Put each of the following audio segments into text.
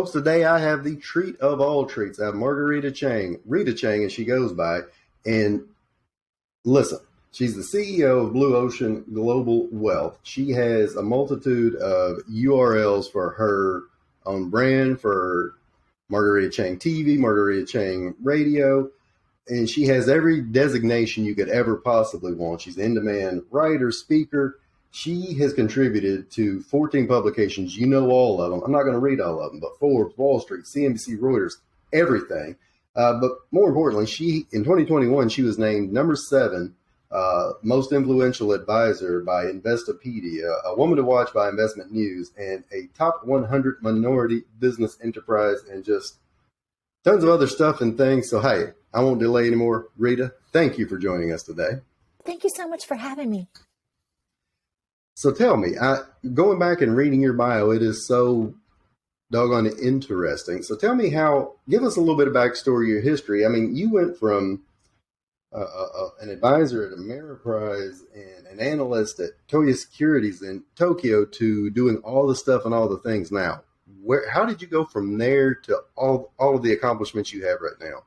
folks, today I have the treat of all treats. I have Marguerita Cheng, Rita Cheng, as she goes by. And listen, she's the CEO of Blue Ocean Global Wealth. She has a multitude of URLs for her own brand, for Marguerita Cheng TV, Marguerita Cheng Radio, and she has every designation you could ever possibly want. She's an in-demand writer, speaker. She has contributed to 14 publications. You know all of them. I'm not going to read all of them, but Forbes, Wall Street, CNBC, Reuters, everything. But more importantly, in 2021, she was named number 7 most influential advisor by Investopedia, a woman to watch by InvestmentNews, and a top 100 minority business enterprise, and just tons of other stuff and things. So, hey, I won't delay anymore. Rita, thank you for joining us today. Thank you so much for having me. So tell me, going back and reading your bio, it is so doggone interesting. So tell me give us a little bit of backstory, your history. I mean, you went from an advisor at Ameriprise and an analyst at Towa Securities in Tokyo to doing all the stuff and all the things now. How did you go from there to all of the accomplishments you have right now?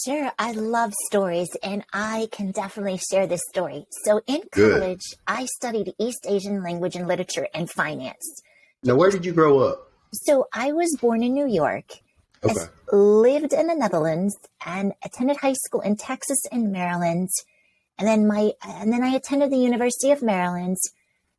Sure. I love stories, and I can definitely share this story. So in college, I studied East Asian language and literature and finance. Now, where did you grow up? So I was born in New York. Okay. I lived in the Netherlands and attended high school in Texas and Maryland. And then I attended the University of Maryland.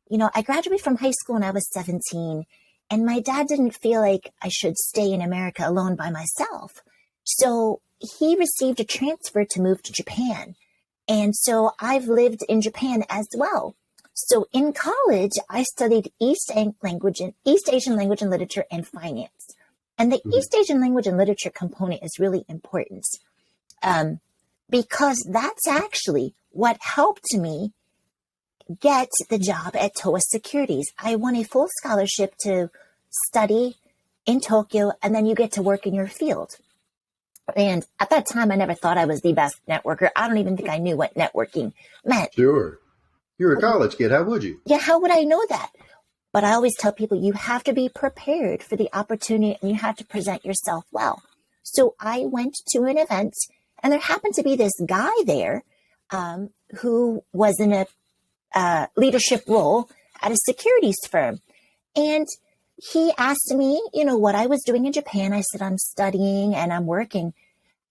You know, I graduated from high school when I was 17, and my dad didn't feel like I should stay in America alone by myself. So he received a transfer to move to Japan. And so I've lived in Japan as well. So in college, I studied East Asian language and literature and finance. And the East Asian language and literature component is really important because that's actually what helped me get the job at Towa Securities. I won a full scholarship to study in Tokyo, and then you get to work in your field. And at that time, I never thought I was the best networker. I don't even think I knew what networking meant. Sure. You're a college kid. How would you? Yeah, how would I know that? But I always tell people you have to be prepared for the opportunity and you have to present yourself well. So I went to an event, and there happened to be this guy there who was in a leadership role at a securities firm. And he asked me, what I was doing in Japan. I said, I'm studying and I'm working.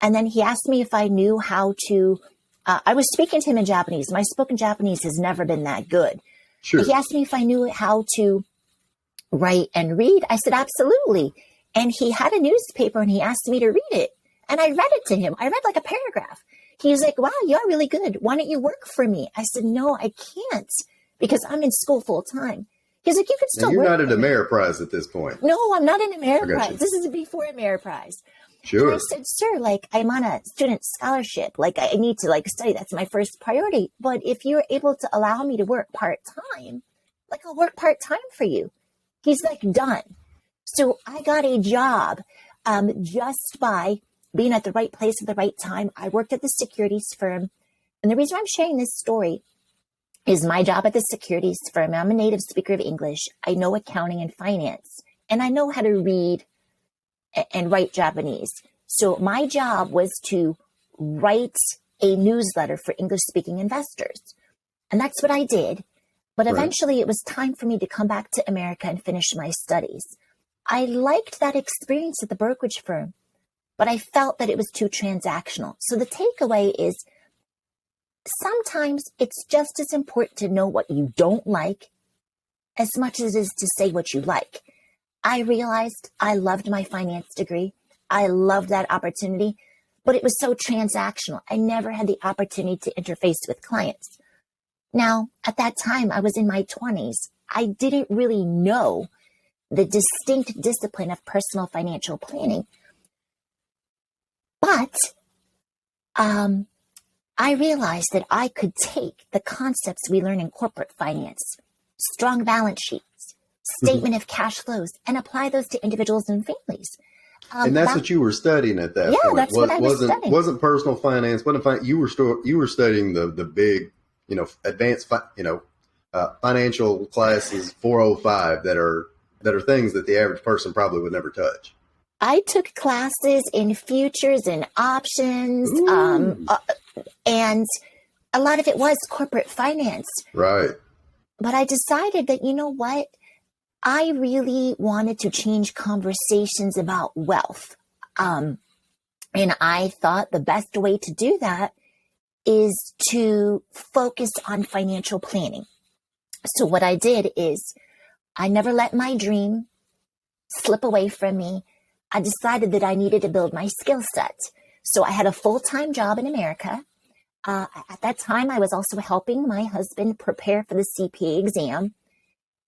And then he asked me if I knew how to, I was speaking to him in Japanese. My spoken Japanese has never been that good. Sure. He asked me if I knew how to write and read. I said, absolutely. And he had a newspaper and he asked me to read it. And I read it to him. I read like a paragraph. He was like, wow, you're really good. Why don't you work for me? I said, no, I can't because I'm in school full time. He's like, you can still work. You're not at Ameriprise Ameriprise at this point. No, I'm not in Ameriprise. This is before Ameriprise. Sure. And I said, sir, I'm on a student scholarship. I need to study. That's my first priority. But if you're able to allow me to work part-time, I'll work part-time for you. He's done. So I got a job just by being at the right place at the right time. I worked at the securities firm. And the reason I'm sharing this story is my job at the securities firm. I'm a native speaker of English. I know accounting and finance, and I know how to read and write Japanese. So my job was to write a newsletter for English-speaking investors. And that's what I did. But eventually it was time for me to come back to America and finish my studies. I liked that experience at the brokerage firm, but I felt that it was too transactional. So the takeaway is sometimes it's just as important to know what you don't like as much as it is to say what you like. I realized I loved my finance degree. I loved that opportunity, but it was so transactional. I never had the opportunity to interface with clients. Now, at that time, I was in my 20s. I didn't really know the distinct discipline of personal financial planning. But I realized that I could take the concepts we learn in corporate finance, strong balance sheets, statement of cash flows, and apply those to individuals and families. And that's what you were studying at that point. Yeah, that's what I was studying. Wasn't personal finance. You were studying the big, advanced, financial classes 405 that are things that the average person probably would never touch. I took classes in futures and options, and a lot of it was corporate finance. Right. But I decided that, you know what? I really wanted to change conversations about wealth. And I thought the best way to do that is to focus on financial planning. So what I did is I never let my dream slip away from me. I decided that I needed to build my skill set. So I had a full-time job in America. At that time, I was also helping my husband prepare for the CPA exam.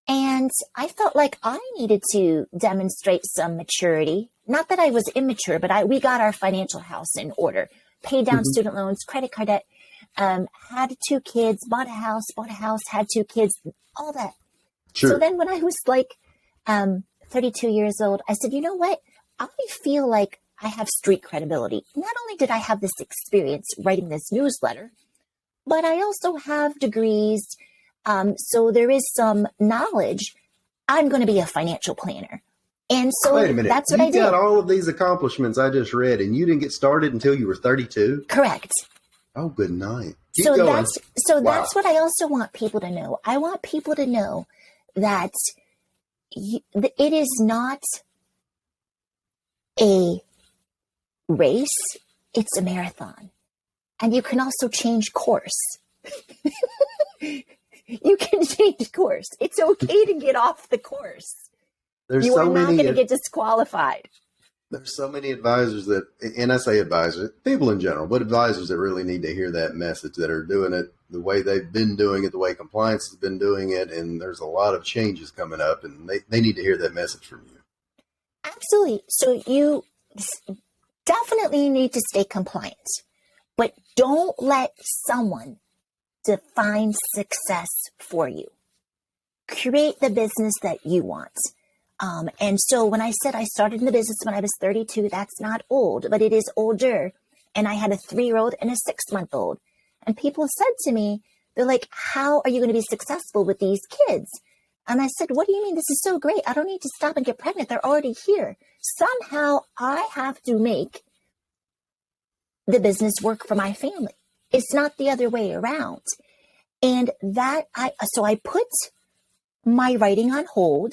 And I felt like I needed to demonstrate some maturity. Not that I was immature, but we got our financial house in order, paid down student loans, credit card debt, had 2 kids, bought a house, had 2 kids, all that. Sure. So then when I was like 32 years old, I said, you know what? I feel like I have street credibility. Not only did I have this experience writing this newsletter, but I also have degrees. So there is some knowledge. I'm going to be a financial planner. And so wait a minute. That's what I did. You got all of these accomplishments I just read, and you didn't get started until you were 32? Correct. Oh, good night. Keep So going. That's what I also want people to know. I want people to know that it is not a race, it's a marathon. And you can also change course. You can change course. It's okay to get off the course. You are not going to get disqualified. There's so many advisors that, and I say advisors, people in general, but advisors that really need to hear that message, that are doing it the way they've been doing it, the way compliance has been doing it. And there's a lot of changes coming up, and they need to hear that message from you. Absolutely. So you definitely need to stay compliant, but don't let someone define success for you. Create the business that you want. And so when I said I started in the business when I was 32, that's not old, but it is older. And I had a 3-year-old and a 6-month-old. And people said to me, they're like, how are you going to be successful with these kids? And I said, what do you mean? This is so great. I don't need to stop and get pregnant. They're already here. Somehow I have to make the business work for my family. It's not the other way around. And so I put my writing on hold,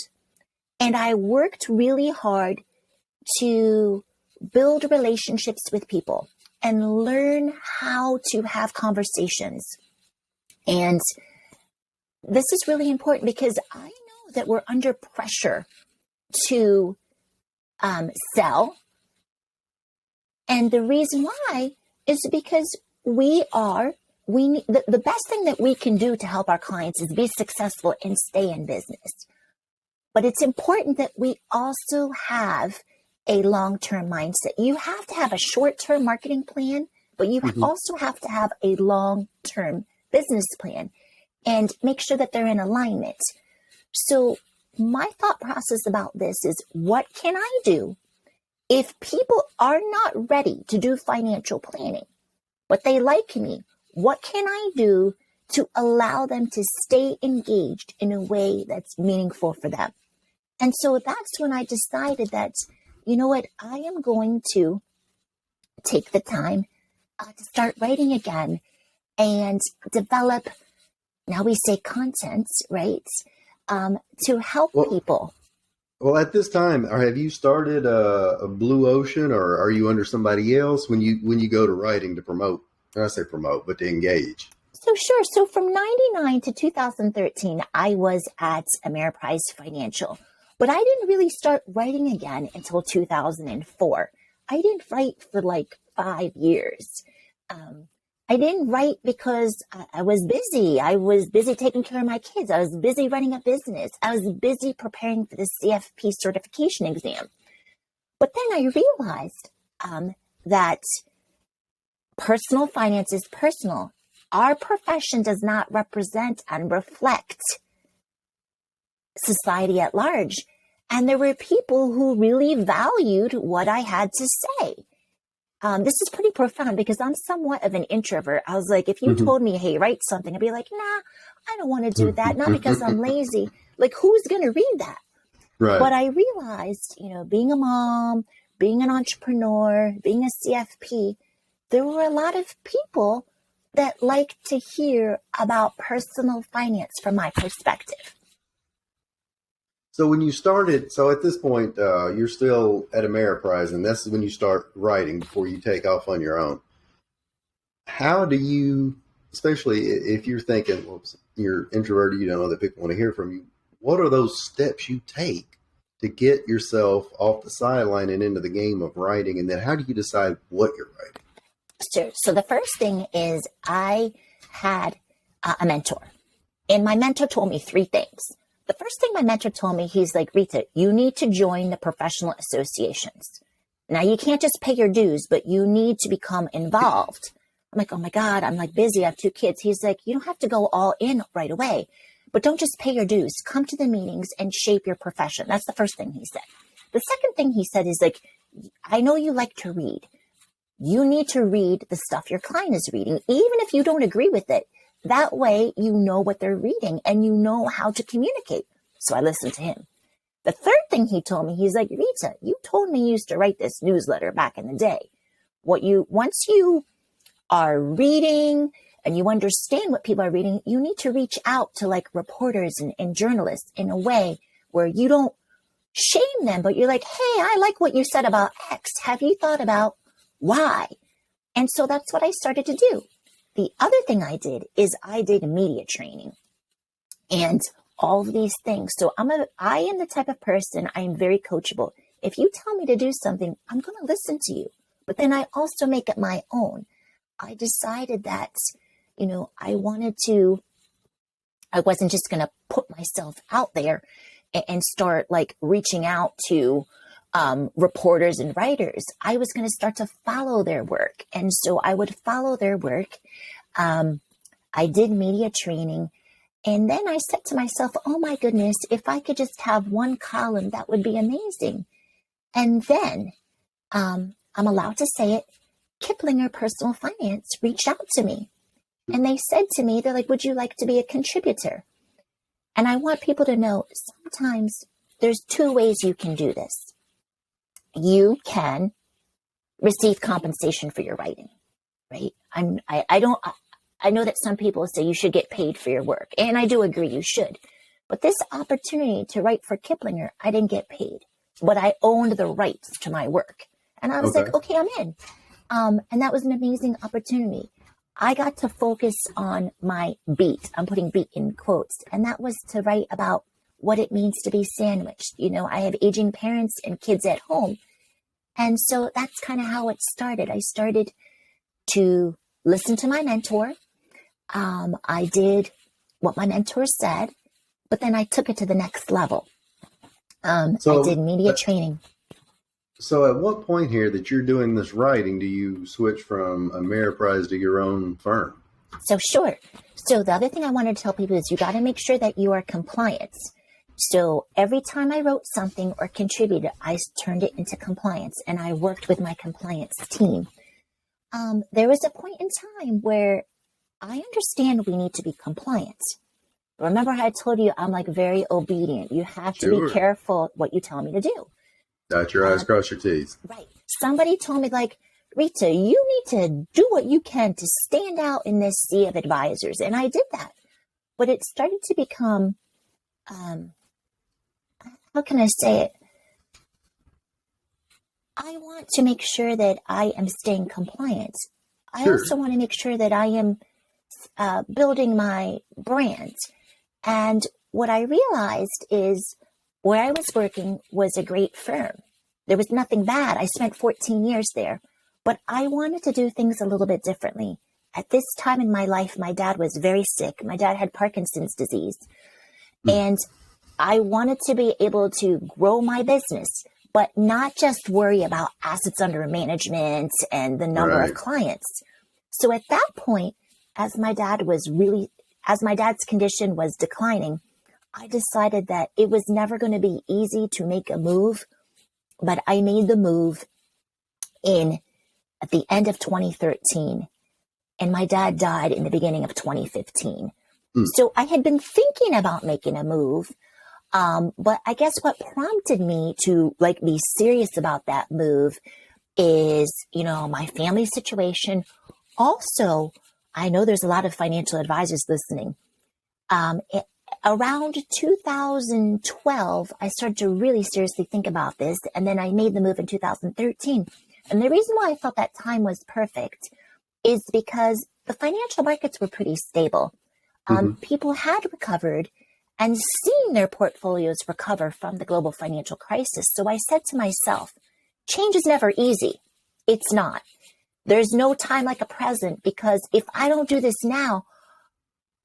and I worked really hard to build relationships with people and learn how to have conversations. And this is really important because I know that we're under pressure to sell. And the reason why is because the best thing that we can do to help our clients is be successful and stay in business. But it's important that we also have a long-term mindset. You have to have a short-term marketing plan, but you also have to have a long-term business plan and make sure that they're in alignment. So my thought process about this is, what can I do if people are not ready to do financial planning, but they like me? What can I do to allow them to stay engaged in a way that's meaningful for them? And so that's when I decided that, you know what, I am going to take the time to start writing again and develop, now we say content, right, to help people. Well, at this time, have you started a Blue Ocean, or are you under somebody else when you go to writing to promote? I say promote, but to engage. So sure. So from 99 to 2013, I was at Ameriprise Financial, but I didn't really start writing again until 2004. I didn't write for like 5 years. I didn't write because I was busy. I was busy taking care of my kids. I was busy running a business. I was busy preparing for the CFP certification exam. But then I realized that personal finance is personal. Our profession does not represent and reflect society at large. And there were people who really valued what I had to say. This is pretty profound because I'm somewhat of an introvert. I was like, if you told me, hey, write something, I'd be like, nah, I don't want to do that. Not because I'm lazy. Like, who's going to read that? Right. But I realized, being a mom, being an entrepreneur, being a CFP, there were a lot of people that like to hear about personal finance from my perspective. So when you started, so at this point, you're still at Ameriprise, and that's when you start writing before you take off on your own. How do you, especially if you're thinking, well, you're introverted, you don't know that people want to hear from you, what are those steps you take to get yourself off the sideline and into the game of writing? And then how do you decide what you're writing? So the first thing is I had a mentor, and my mentor told me three things. The first thing my mentor told me, he's like, Rita, you need to join the professional associations. Now, you can't just pay your dues, but you need to become involved. I'm like, oh my God, I'm like busy. I have 2 kids. He's like, you don't have to go all in right away, but don't just pay your dues. Come to the meetings and shape your profession. That's the first thing he said. The second thing he said is like, I know you like to read. You need to read the stuff your client is reading, even if you don't agree with it. That way, you know what they're reading and you know how to communicate. So I listened to him. The third thing he told me, he's like, Rita, you told me you used to write this newsletter back in the day. Once you are reading and you understand what people are reading, you need to reach out to like reporters and journalists in a way where you don't shame them, but you're like, hey, I like what you said about X. Have you thought about Y? And so that's what I started to do. The other thing I did is I did media training and all of these things. So I am the type of person, I am very coachable. If you tell me to do something, I'm going to listen to you, but then I also make it my own. I decided that, I wasn't just going to put myself out there and start like reaching out to reporters and writers. I was going to start to follow their work. And so I would follow their work. I did media training. And then I said to myself, oh my goodness, if I could just have one column, that would be amazing. And then I'm allowed to say it. Kiplinger Personal Finance reached out to me. And they said to me, they're like, would you like to be a contributor? And I want people to know sometimes there's 2 ways you can do this. You can receive compensation for your writing, right? I know that some people say you should get paid for your work, and I do agree you should. But this opportunity to write for Kiplinger, I didn't get paid, but I owned the rights to my work. And I was like, okay, I'm in. And that was an amazing opportunity. I got to focus on my beat. I'm putting beat in quotes. And that was to write about what it means to be sandwiched. I have aging parents and kids at home. And so that's kind of how it started. I started to listen to my mentor. I did what my mentor said, but then I took it to the next level. I did media training. So at what point here that you're doing this writing, do you switch from Ameriprise to your own firm? So sure. So the other thing I wanted to tell people is you got to make sure that you are compliant. So every time I wrote something or contributed, I turned it into compliance, and I worked with my compliance team. There was a point in time where I understand we need to be compliant. Remember, I had told you I'm like very obedient. You have to be careful what you tell me to do. Dot your I's, cross your T's. Right. Somebody told me like, Rita, you need to do what you can to stand out in this sea of advisors. And I did that. But it started to become, how can I say it? I want to make sure that I am staying compliant. I also want to make sure that I am building my brand. And what I realized is where I was working was a great firm. There was nothing bad. I spent 14 years there, but I wanted to do things a little bit differently. At this time in my life, my dad was very sick. My dad had Parkinson's disease. And I wanted to be able to grow my business, but not just worry about assets under management and the number of clients. So at that point, as my dad's condition was declining, I decided that it was never going to be easy to make a move, but I made the move at the end of 2013, and my dad died in the beginning of 2015. So I had been thinking about making a move, But I guess what prompted me to like be serious about that move is, you know, my family situation. Also, I know there's a lot of financial advisors listening. Around 2012, I started to really seriously think about this. And then I made the move in 2013. And the reason why I felt that time was perfect is because the financial markets were pretty stable. People had recovered and seen their portfolios recover from the global financial crisis. So I said to myself, change is never easy. It's not. There's no time like a present, because if I don't do this now,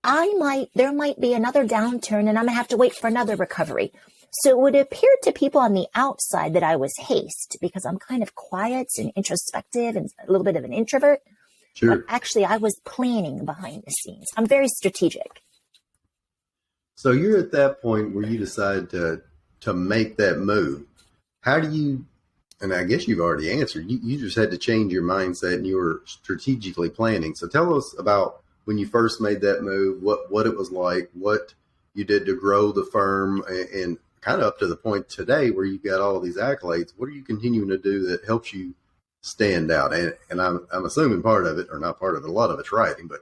there might be another downturn and I'm gonna have to wait for another recovery. So it would appear to people on the outside that I was haste because I'm kind of quiet and introspective and a little bit of an introvert. Sure. But actually, I was planning behind the scenes. I'm very strategic. So you're at that point where you decide to make that move. How do you, and I guess you've already answered, you just had to change your mindset and you were strategically planning. So tell us about when you first made that move, what it was like, what you did to grow the firm, and kind of up to the point today where you've got all these accolades. What are you continuing to do that helps you stand out? And I'm assuming part of it, or not part of it, a lot of it's writing, but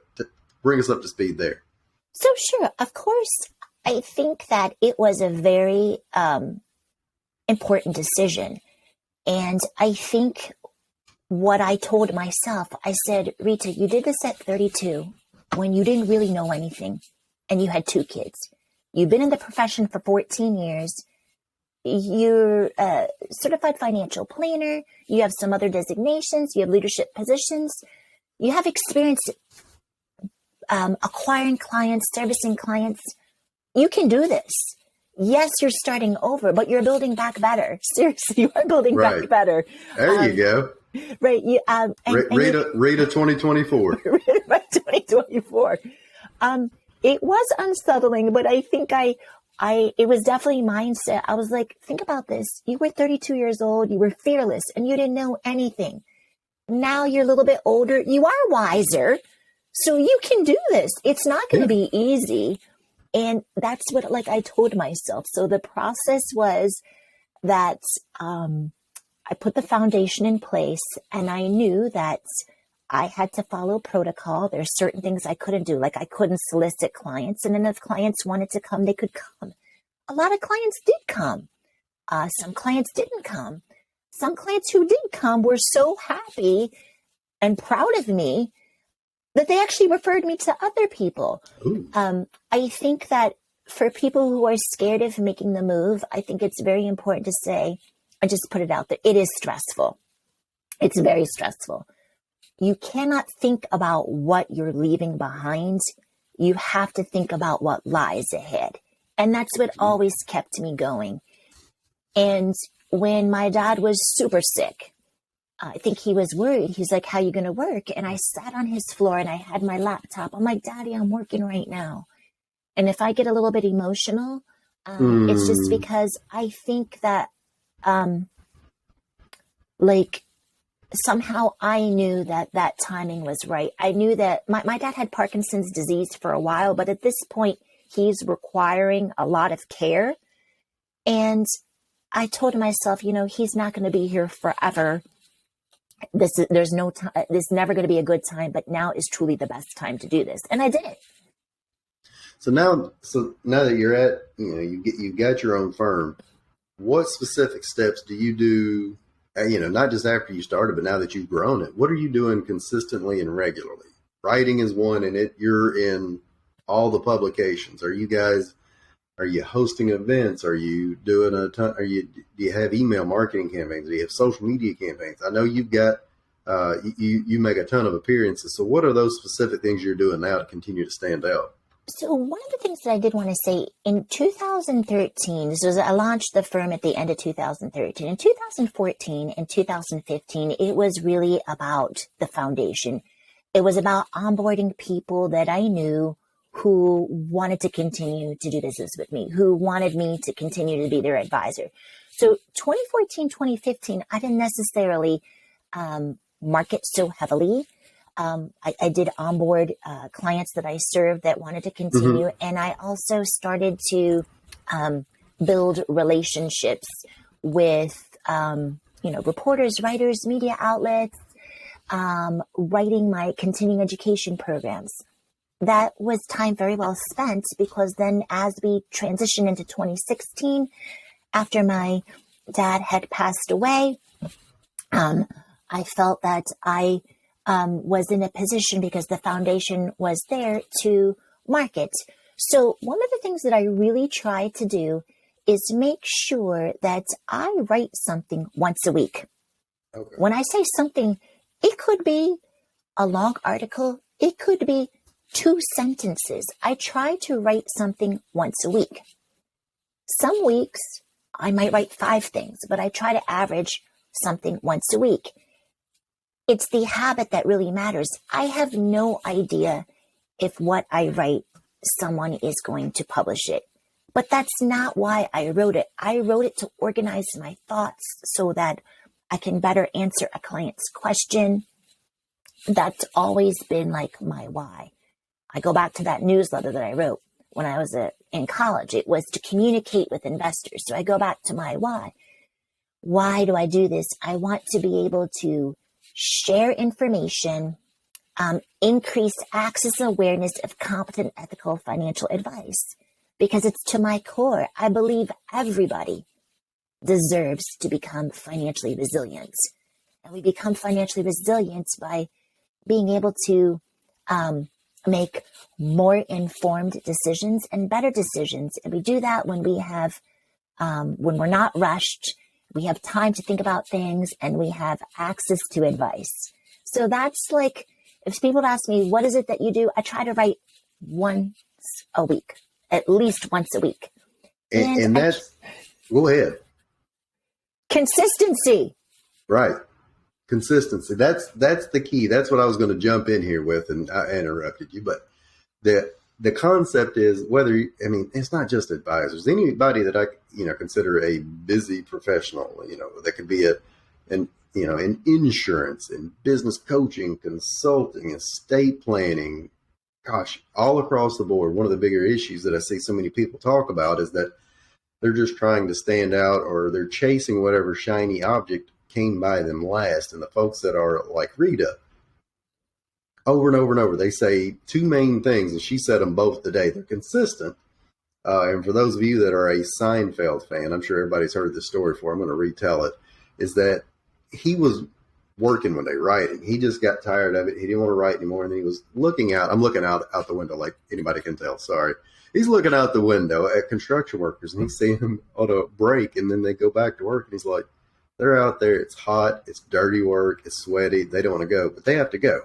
bring us up to speed there. So sure, of course, I think that it was a very important decision. And I think what I told myself, I said, Rita, you did this at 32 when you didn't really know anything and you had 2 kids. You've been in the profession for 14 years. You're a certified financial planner. You have some other designations. You have leadership positions. You have experience acquiring clients, servicing clients. You can do this. Yes, you're starting over, but you're building back better. Seriously, you are building back better. There you go. Right. You, Rita 2024. Right, 2024. It was unsettling, but I think it was definitely mindset. I was like, think about this. You were 32 years old. You were fearless and you didn't know anything. Now you're a little bit older. You are wiser. So you can do this. It's not going to be easy. And that's what, like, I told myself. So the process was that I put the foundation in place, and I knew that I had to follow protocol. There's certain things I couldn't do, like I couldn't solicit clients. And then if clients wanted to come, they could come. A lot of clients did come. Some clients didn't come. Some clients who did come were so happy and proud of me that they actually referred me to other people. I think that for people who are scared of making the move, I think it's very important to say, I just put it out there, it is stressful. It's very stressful. You cannot think about what you're leaving behind. You have to think about what lies ahead. And that's what always kept me going. And when my dad was super sick, I think he was worried. He's like, how are you going to work? And I sat on his floor and I had my laptop. I'm like, Daddy, I'm working right now. And if I get a little bit emotional, it's just because I think that, like, somehow I knew that timing was right. I knew that my dad had Parkinson's disease for a while, but at this point, he's requiring a lot of care. And I told myself, you know, he's not going to be here forever. There's no time. There's never going to be a good time, but now is truly the best time to do this, and I did it. So now that you're at, you know, you got your own firm. What specific steps do you do? You know, not just after you started, but now that you've grown it. What are you doing consistently and regularly? Writing is one, and you're in all the publications. Are you hosting events? Are you doing do you have email marketing campaigns? Do you have social media campaigns? I know you've got, you make a ton of appearances. So what are those specific things you're doing now to continue to stand out? So one of the things that I did want to say in 2013, I launched the firm at the end of 2013. In 2014 and 2015, it was really about the foundation. It was about onboarding people that I knew who wanted to continue to do business with me, who wanted me to continue to be their advisor. So 2014, 2015, I didn't necessarily market so heavily. I did onboard clients that I served that wanted to continue. And I also started to build relationships with, reporters, writers, media outlets, writing my continuing education programs. That was time very well spent, because then as we transitioned into 2016, after my dad had passed away, I felt that I was in a position, because the foundation was there, to market. So one of the things that I really try to do is make sure that I write something once a week. Okay. When I say something, it could be a long article. It could be 2 sentences. I try to write something once a week. Some weeks I might write 5 things, but I try to average something once a week. It's the habit that really matters. I have no idea if what I write, someone is going to publish it. But that's not why I wrote it. I wrote it to organize my thoughts so that I can better answer a client's question. That's always been like my why. I go back to that newsletter that I wrote when I was in college. It was to communicate with investors. So I go back to my why. Why do I do this? I want to be able to share information, increase access and awareness of competent, ethical financial advice, because it's to my core. I believe everybody deserves to become financially resilient. And we become financially resilient by being able to make more informed decisions and better decisions. And we do that when we have, when we're not rushed, we have time to think about things, and we have access to advice. So that's like, if people ask me, what is it that you do? I try to write once a week, at least once a week. And that's, go ahead. Consistency. Right. Consistency. That's the key. That's what I was going to jump in here with, and I interrupted you. But the concept is it's not just advisors. Anybody that I consider a busy professional, that could be in insurance, in business coaching, consulting, estate planning, gosh, all across the board. One of the bigger issues that I see so many people talk about is that they're just trying to stand out, or they're chasing whatever shiny object came by them last. And the folks that are like Rita, over and over and over, they say 2 main things, and she said them both today. They're consistent. And for those of you that are a Seinfeld fan, I'm sure everybody's heard this story before. I'm going to retell it. Is that he was working one day writing. He just got tired of it. He didn't want to write anymore. And then he was looking out. I'm looking out the window, like anybody can tell. Sorry. He's looking out the window at construction workers, and he's seeing them on a break, and then they go back to work, and he's like, they're out there. It's hot. It's dirty work. It's sweaty. They don't want to go, but they have to go.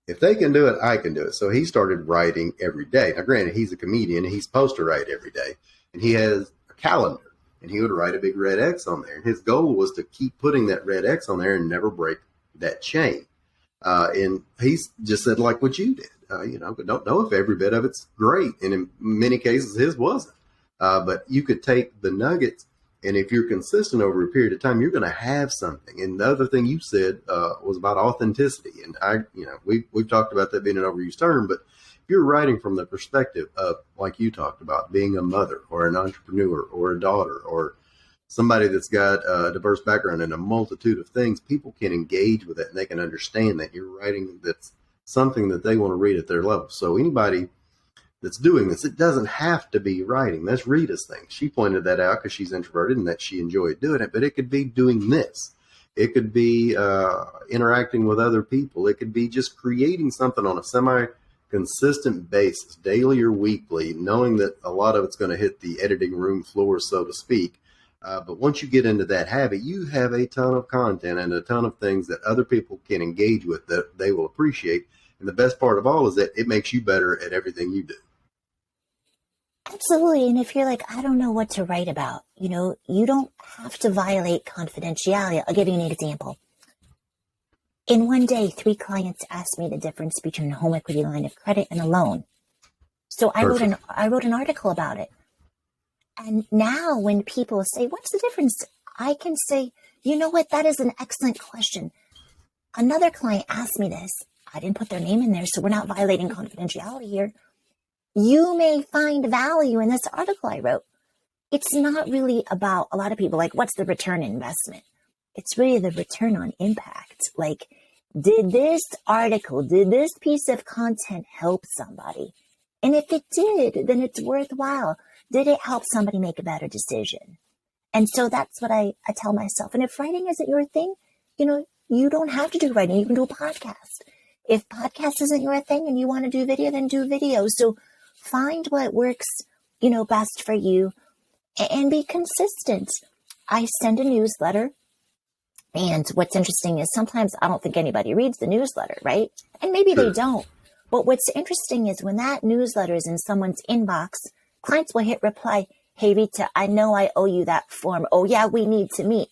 If they can do it, I can do it. So he started writing every day. Now, granted, he's a comedian, and he's supposed to write every day, and he has a calendar, and he would write a big red X on there. And his goal was to keep putting that red X on there and never break that chain. And he's just said, like what you did, but don't know if every bit of it's great. And in many cases, his wasn't. But you could take the nuggets, and if you're consistent over a period of time, you're going to have something. And the other thing you said was about authenticity. And we've talked about that being an overused term, but if you're writing from the perspective of, like you talked about, being a mother or an entrepreneur or a daughter or somebody that's got a diverse background in a multitude of things, people can engage with it, and they can understand that you're writing that's something that they want to read at their level. So anybody that's doing this, it doesn't have to be writing. That's Rita's thing. She pointed that out because she's introverted and that she enjoyed doing it, but it could be doing this. It could be interacting with other people. It could be just creating something on a semi-consistent basis, daily or weekly, knowing that a lot of it's going to hit the editing room floor, so to speak. But once you get into that habit, you have a ton of content and a ton of things that other people can engage with that they will appreciate. And the best part of all is that it makes you better at everything you do. Absolutely. And if you're like, I don't know what to write about, you don't have to violate confidentiality. I'll give you an example. In one day, 3 clients asked me the difference between a home equity line of credit and a loan. So I wrote an article about it. And now when people say, what's the difference? I can say, you know what? That is an excellent question. Another client asked me this. I didn't put their name in there, so we're not violating confidentiality here. You may find value in this article I wrote. it's not really about, a lot of people like, what's the return investment? It's really the return on impact. Like, did this article, did this piece of content help somebody? And if it did, then it's worthwhile. Did it help somebody make a better decision? And so that's what I tell myself. And if writing isn't your thing, you don't have to do writing. You can do a podcast. If podcast isn't your thing and you want to do video, then do video. So find what works, best for you and be consistent. I send a newsletter. And what's interesting is sometimes I don't think anybody reads the newsletter, right? And maybe they don't. But what's interesting is when that newsletter is in someone's inbox, clients will hit reply, hey, Rita, I know I owe you that form. Oh, yeah, we need to meet.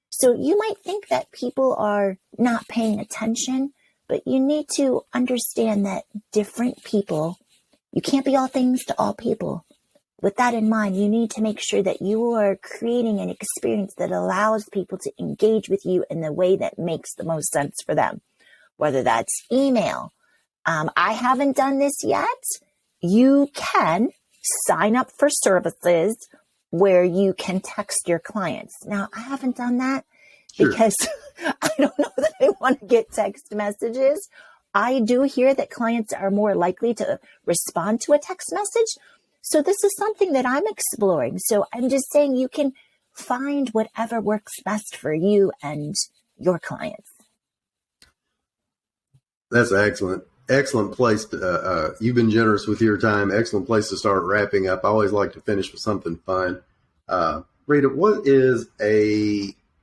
So you might think that people are not paying attention, but you need to understand that different people, you can't be all things to all people. With that in mind, you need to make sure that you are creating an experience that allows people to engage with you in the way that makes the most sense for them, whether that's email. I haven't done this yet. You can sign up for services where you can text your clients. Now, I haven't done that because I don't know that I want to get text messages. I do hear that clients are more likely to respond to a text message. So this is something that I'm exploring. So I'm just saying you can find whatever works best for you and your clients. That's excellent place to, you've been generous with your time. Excellent place to start wrapping up. I always like to finish with something fun. Rita,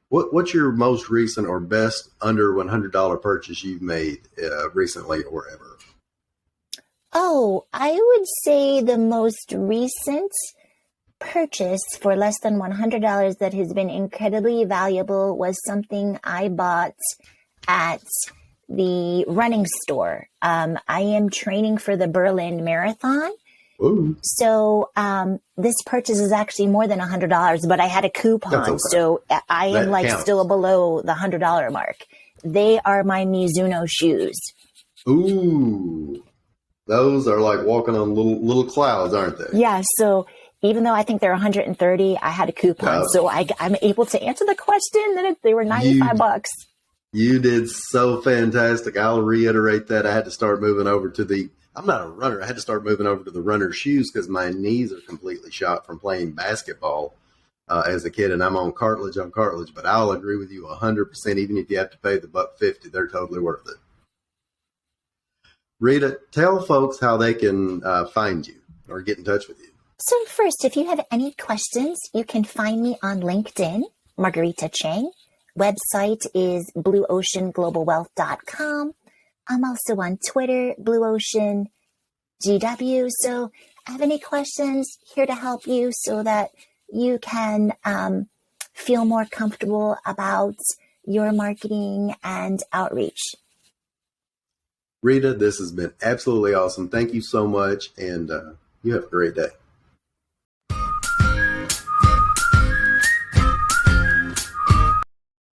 what's your most recent or best under $100 purchase you've made recently or ever? Oh, I would say the most recent purchase for less than $100 that has been incredibly valuable was something I bought at the running store. I am training for the Berlin Marathon. Ooh. So this purchase is actually more than $100, but I had a coupon. Okay. So I am still below the $100 mark. They are my Mizuno shoes. Ooh. Those are like walking on little clouds, aren't they? Yeah. So even though I think they're 130, I had a coupon. So I'm able to answer the question that they were $95. You did so fantastic. I'll reiterate that. I had to start moving over to I'm not a runner. I had to start moving over to the runner shoes because my knees are completely shot from playing basketball as a kid. And I'm on cartilage. But I'll agree with you 100%. Even if you have to pay the $150, they're totally worth it. Rita, tell folks how they can find you or get in touch with you. So first, if you have any questions, you can find me on LinkedIn, Marguerita Cheng. Website is blueoceanglobalwealth.com. I'm also on Twitter, blueoceangw. So if I have any questions, here to help you so that you can feel more comfortable about your marketing and outreach. Rita, this has been absolutely awesome. Thank you so much, and you have a great day.